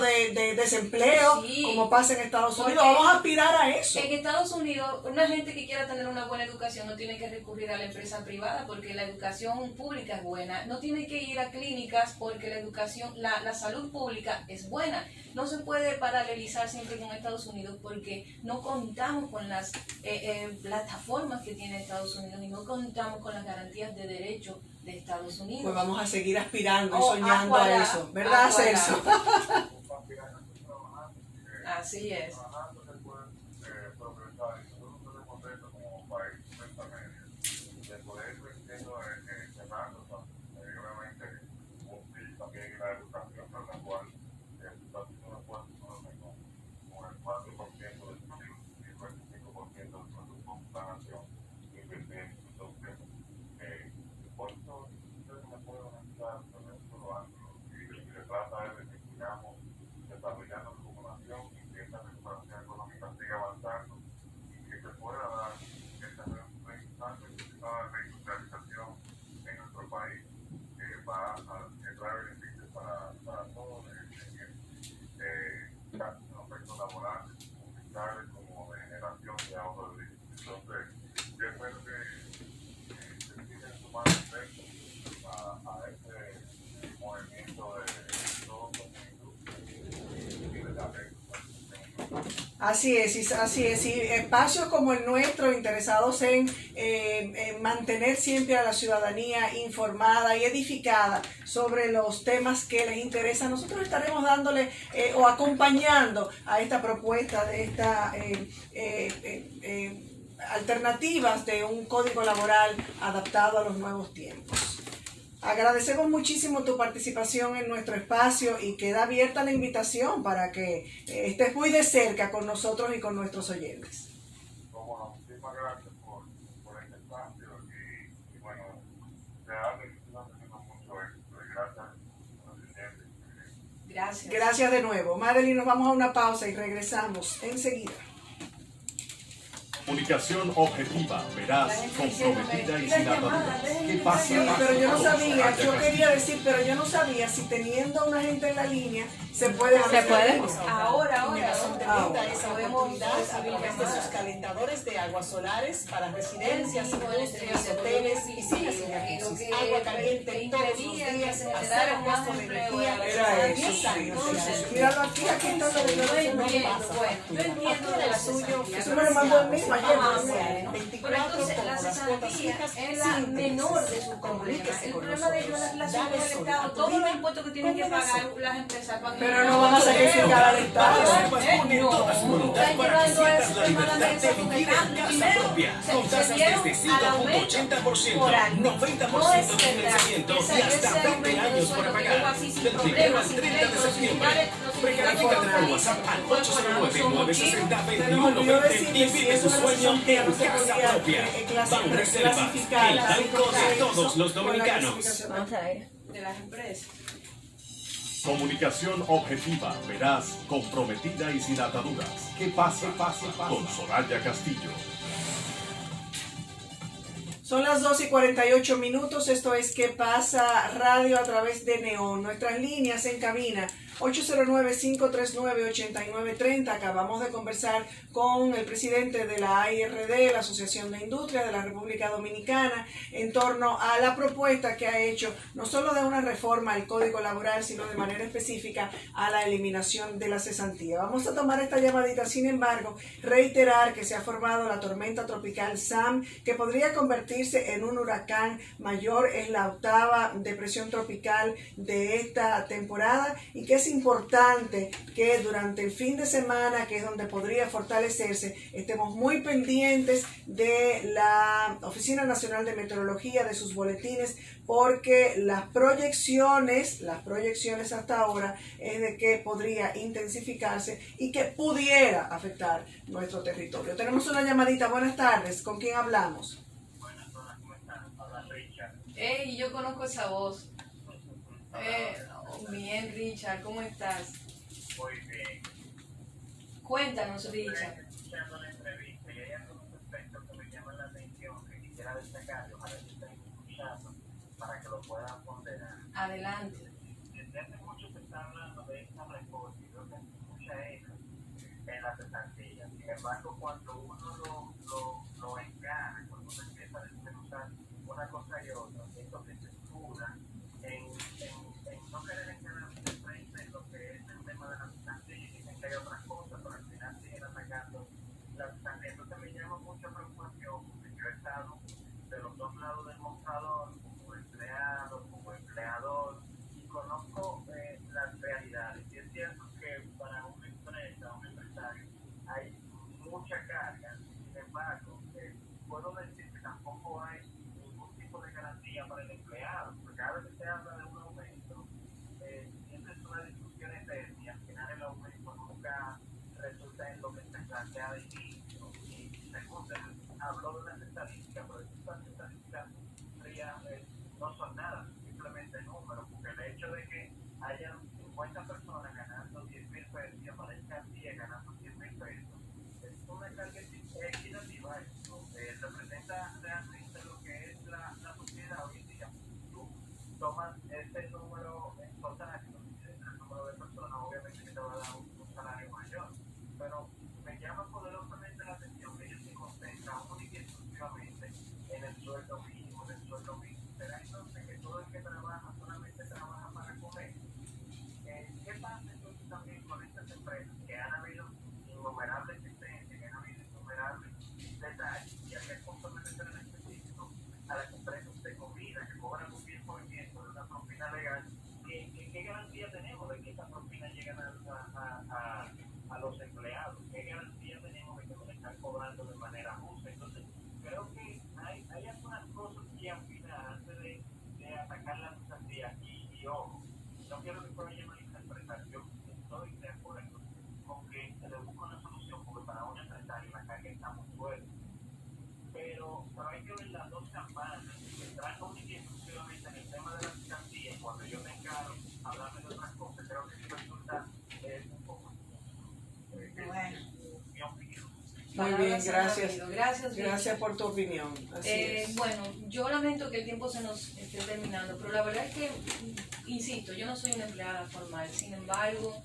Speaker 2: de desempleo, sí, como pasa en Estados Unidos. Vamos a aspirar a eso.
Speaker 3: En Estados Unidos, una gente que quiera tener una buena educación no tiene que recurrir a la empresa privada porque la educación pública es buena. No tiene que ir a clínicas porque la educación, la salud pública es buena. No se puede paralelizar siempre con Estados Unidos porque no contamos con las plataformas que tiene Estados Unidos y no contamos con las garantías de derecho de Estados Unidos.
Speaker 2: Pues vamos a seguir aspirando y soñando a eso, ¿verdad, Celso?
Speaker 3: Así es.
Speaker 2: Así es, y espacios como el nuestro interesados en mantener siempre a la ciudadanía informada y edificada sobre los temas que les interesan. Nosotros estaremos dándole o acompañando a esta propuesta de esta alternativas de un código laboral adaptado a los nuevos tiempos. Agradecemos muchísimo tu participación en nuestro espacio y queda abierta la invitación para que estés muy de cerca con nosotros y con nuestros oyentes.
Speaker 7: Bueno, muchísimas gracias por este espacio y bueno, realmente estamos teniendo mucho éxito y gracias a los oyentes.
Speaker 3: Gracias.
Speaker 2: Gracias de nuevo. Madeline, nos vamos a una pausa y regresamos enseguida.
Speaker 4: Comunicación objetiva, veraz, comprometida y sin ataduras. ¿Qué pasa?
Speaker 2: Sí, pero yo no
Speaker 4: Con
Speaker 2: sabía,
Speaker 4: Soraya
Speaker 2: yo
Speaker 4: Castillo.
Speaker 2: quería decir, pero yo no sabía si teniendo a una gente en la línea se puede hacer.
Speaker 3: Ahora.
Speaker 5: Inmigración te
Speaker 2: Ahora.
Speaker 5: brinda esa
Speaker 3: Podemos
Speaker 5: oportunidad a
Speaker 3: recibir
Speaker 5: través de sus
Speaker 3: llamadas.
Speaker 5: calentadores de aguas solares para residencias,
Speaker 3: Sí, bueno,
Speaker 5: industrias,
Speaker 3: sí,
Speaker 5: hoteles,
Speaker 3: sí,
Speaker 5: piscinas
Speaker 3: sí,
Speaker 5: y jacuzzis.
Speaker 3: lo que
Speaker 5: Agua caliente todos los
Speaker 3: impedía que
Speaker 5: días,
Speaker 3: se
Speaker 5: a
Speaker 3: generara
Speaker 5: cero
Speaker 3: más
Speaker 5: costo de
Speaker 3: empleo
Speaker 5: energía.
Speaker 3: a la
Speaker 2: Era
Speaker 3: ciudad.
Speaker 2: eso,
Speaker 5: 10 años de
Speaker 3: Entonces,
Speaker 5: garantía.
Speaker 2: Míralo aquí está la
Speaker 3: yo
Speaker 2: declaración.
Speaker 3: entiendo, bueno, yo entiendo de la
Speaker 5: suyo,
Speaker 3: cesantía.
Speaker 2: Eso me lo mandó el mismo ayer.
Speaker 3: Ah,
Speaker 2: ¿no?
Speaker 3: bueno.
Speaker 5: 24
Speaker 3: Pero entonces
Speaker 5: como
Speaker 3: la
Speaker 5: las cuotas
Speaker 3: cesantía
Speaker 5: fijas
Speaker 3: es la
Speaker 5: sin
Speaker 3: menor de
Speaker 5: intereses.
Speaker 3: sus problemas.
Speaker 5: Comuníquese
Speaker 3: El
Speaker 5: con
Speaker 3: problema de ellos es la relación
Speaker 5: Dale
Speaker 3: con el
Speaker 5: Sol
Speaker 3: Estado.
Speaker 5: a tu
Speaker 3: Todos los
Speaker 5: vida
Speaker 3: impuestos que tienen que
Speaker 5: con
Speaker 3: pagar
Speaker 5: Sol.
Speaker 3: las empresas. cuando
Speaker 2: Pero no van a sacrificar al Estado.
Speaker 6: Pone toda su voluntad
Speaker 3: Están
Speaker 6: para que
Speaker 3: llevando
Speaker 6: sientas
Speaker 3: ese
Speaker 6: la
Speaker 3: tema a la
Speaker 6: libertad de
Speaker 3: mesa porque
Speaker 6: vivir
Speaker 3: están
Speaker 6: en casa
Speaker 3: primero,
Speaker 6: propia. Con
Speaker 3: se
Speaker 6: tasas
Speaker 3: dieron
Speaker 6: desde
Speaker 3: al aumento
Speaker 6: 5.80%,
Speaker 3: por año.
Speaker 6: 90%
Speaker 3: No
Speaker 6: de
Speaker 3: es verdad
Speaker 6: financiamiento
Speaker 3: que
Speaker 6: y hasta
Speaker 3: ese
Speaker 6: 20
Speaker 3: aumento de
Speaker 6: años
Speaker 3: sueldo
Speaker 6: para
Speaker 3: que
Speaker 6: pagar.
Speaker 3: llegó así sin
Speaker 6: Del 1
Speaker 3: problemas,
Speaker 6: al
Speaker 3: sin
Speaker 6: 30 de
Speaker 3: pleitos, sin
Speaker 6: septiembre.
Speaker 3: finales,
Speaker 6: Precalifica al WhatsApp al 809-960-2120 y vive su sueño en casa propia. Banreservas, el banco de todos los dominicanos.
Speaker 3: Vamos al aire. De las empresas.
Speaker 4: Comunicación objetiva, veraz, comprometida y sin ataduras. ¿Qué pasa? Con Soraya Castillo.
Speaker 2: Son las 2:48. Esto es ¿Qué pasa? Radio a través de Neón. Nuestras líneas en cabina 809-539-8930. Acabamos de conversar con el presidente de la AIRD, la Asociación de Industrias de la República Dominicana, en torno a la propuesta que ha hecho no solo de una reforma al Código Laboral, sino de manera específica a la eliminación de la cesantía. Vamos a tomar esta llamadita, sin embargo, reiterar que se ha formado la tormenta tropical Sam, que podría convertirse en un huracán mayor. Es la 8ª depresión tropical de esta temporada y que es importante que durante el fin de semana, que es donde podría fortalecerse, estemos muy pendientes de la Oficina Nacional de Meteorología, de sus boletines, porque las proyecciones hasta ahora es de que podría intensificarse y que pudiera afectar nuestro territorio. Tenemos una llamadita. Buenas tardes. ¿Con quién hablamos?
Speaker 7: Buenas horas, ¿cómo están? Habla Richard.
Speaker 3: Ey, yo conozco esa voz. Bien, Richard, ¿cómo estás?
Speaker 7: Muy bien.
Speaker 3: Cuéntanos, Richard.
Speaker 7: Estoy escuchando la entrevista y hay algunos aspectos que me llaman la atención que quisiera destacar y ojalá que estén escuchando para que lo puedan ponderar.
Speaker 3: Adelante.
Speaker 7: Desde hace mucho se está hablando de esta reforma y creo que hay mucha énfasis en la cesantía. Sin embargo, cuando uno lo encara, cuando uno empieza a desmenuzar una cosa y otra, esto que se escuda en no querer encararse de frente en lo que es el tema de la cesantía y dicen que hay otras cosas, pero al final siguen atacando la cesantía. Entonces me llama mucha preocupación porque yo he estado de los dos lados del mostrador, como empleado, como empleador, y conozco las realidades. Y es cierto que para una empresa, un empresario, hay mucha carga. Sin embargo, puedo decir que tampoco hay ningún tipo de garantía para el empleado, porque cada vez que se habla de un aumento, siempre es una discusión eterna y al final el aumento nunca resulta en lo que se plantea de inicio. Y segundo, habló de unas estadísticas, pero estas estadísticas no son nada, simplemente números, porque el hecho de que haya 50 personas ganando 10,000 pesos y aparezcan 10 ganando 100,000 pesos, es una carga equitativa. Esto representa realmente lo que es la sociedad hoy en día. Tú tomas ese número en total, el número de personas, obviamente que te va a dar un salario mayor, pero me llama poderosamente la atención que ellos se concentran única y exclusivamente en el sueldo mínimo, en el sueldo mínimo. ¿Será entonces que todo el que trabaja solamente trabaja para comer? ¿Qué pasa entonces también con estas empresas que han habido innumerables sentencias, que han habido innumerables detalles, y aquí es punto de en específico a las empresas de comida que cobran un 10% de una propina legal? ¿Qué garantía tenemos de que esas propinas llegan a los empleados? ¿Qué garantía tenemos de que no le están cobrando de manera justa? Entonces, creo que hay algunas cosas que al final, antes de atacar sacar la cesantía y ojo, no quiero que por ahí no interpretación, estoy de acuerdo con que se le busque una solución porque para un empresario la carga está muy fuerte, pero hay que ver las dos campanas, entrar únicamente exclusivamente en el tema de la cesantía y cuando yo tenga hablarme de otras cosas, creo que sí resulta un poco mi opinión.
Speaker 2: Muy bien, gracias.
Speaker 3: Gracias
Speaker 2: por tu opinión. Así es.
Speaker 3: Bueno, yo lamento que el tiempo se nos esté terminando, pero la verdad es que, insisto, yo no soy una empleada formal, sin embargo,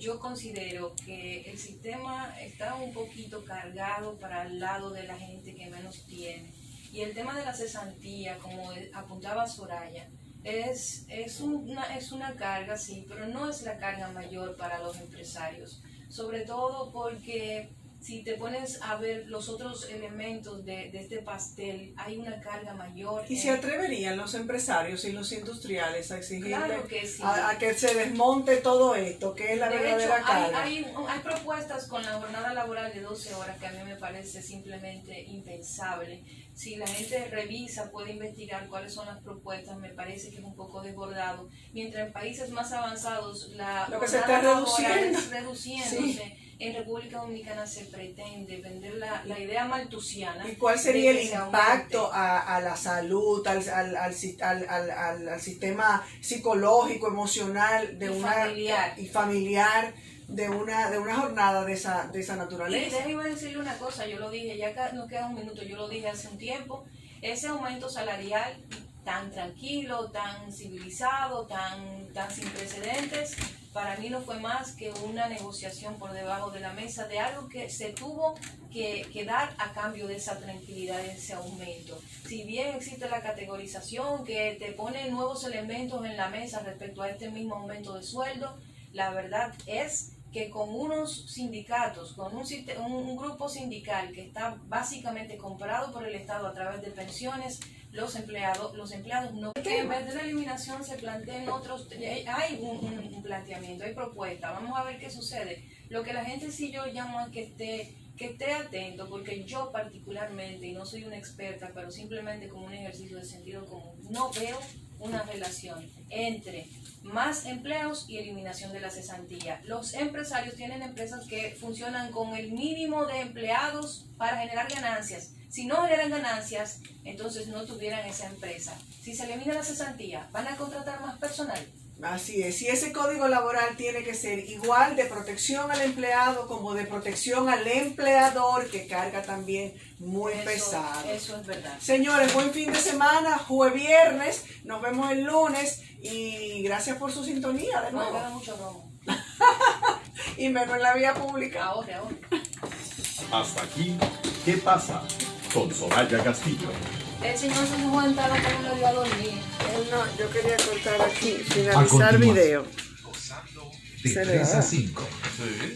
Speaker 3: yo considero que el sistema está un poquito cargado para el lado de la gente que menos tiene. Y el tema de la cesantía, como apuntaba Soraya, es una carga, sí, pero no es la carga mayor para los empresarios, sobre todo porque si te pones a ver los otros elementos de este pastel, hay una carga mayor.
Speaker 2: ¿Y se atreverían los empresarios y los industriales a exigirle
Speaker 3: Claro que sí.
Speaker 2: a que se desmonte todo esto, que es la verdadera carga?
Speaker 3: Hay propuestas con la jornada laboral de 12 horas que a mí me parece simplemente impensable. Si la gente revisa, puede investigar cuáles son las propuestas, me parece que es un poco desbordado. Mientras en países más avanzados
Speaker 2: lo que se está reduciendo.
Speaker 3: Es reduciéndose. Sí. En República Dominicana se pretende vender la idea maltusiana.
Speaker 2: ¿Y cuál sería el impacto a la salud, al sistema psicológico, emocional familiar de una jornada de esa naturaleza?
Speaker 3: Y déjeme decirle una cosa, yo lo dije, ya nos queda un minuto, yo lo dije hace un tiempo, ese aumento salarial tan tranquilo, tan civilizado, tan sin precedentes, para mí no fue más que una negociación por debajo de la mesa de algo que se tuvo que dar a cambio de esa tranquilidad, de ese aumento. Si bien existe la categorización que te pone nuevos elementos en la mesa respecto a este mismo aumento de sueldo, la verdad es que con unos sindicatos, con un grupo sindical que está básicamente comprado por el Estado a través de pensiones, los empleados no, que en vez de la eliminación se planteen otros, hay un planteamiento, hay propuestas, vamos a ver qué sucede. Lo que la gente sí yo llamo a que esté atento, porque yo particularmente, y no soy una experta, pero simplemente como un ejercicio de sentido común, no veo una relación entre más empleos y eliminación de la cesantía. Los empresarios tienen empresas que funcionan con el mínimo de empleados para generar ganancias. Si no generan ganancias, entonces no tuvieran esa empresa. Si se elimina la cesantía, ¿van a contratar más personal?
Speaker 2: Así es, y ese código laboral tiene que ser igual de protección al empleado como de protección al empleador, que carga también muy pesado.
Speaker 3: Eso es verdad.
Speaker 2: Señores, buen fin de semana, viernes, nos vemos el lunes y gracias por su sintonía de nuevo.
Speaker 3: No, queda mucho romo.
Speaker 2: Y menos en la vía pública.
Speaker 3: Ahora.
Speaker 4: Hasta aquí, ¿qué pasa? Con Soraya Castillo.
Speaker 3: El señor San Juan estaba como lo dio a dormir.
Speaker 2: No, yo quería cortar aquí, finalizar video.
Speaker 8: De 3 a 5.
Speaker 4: Sí.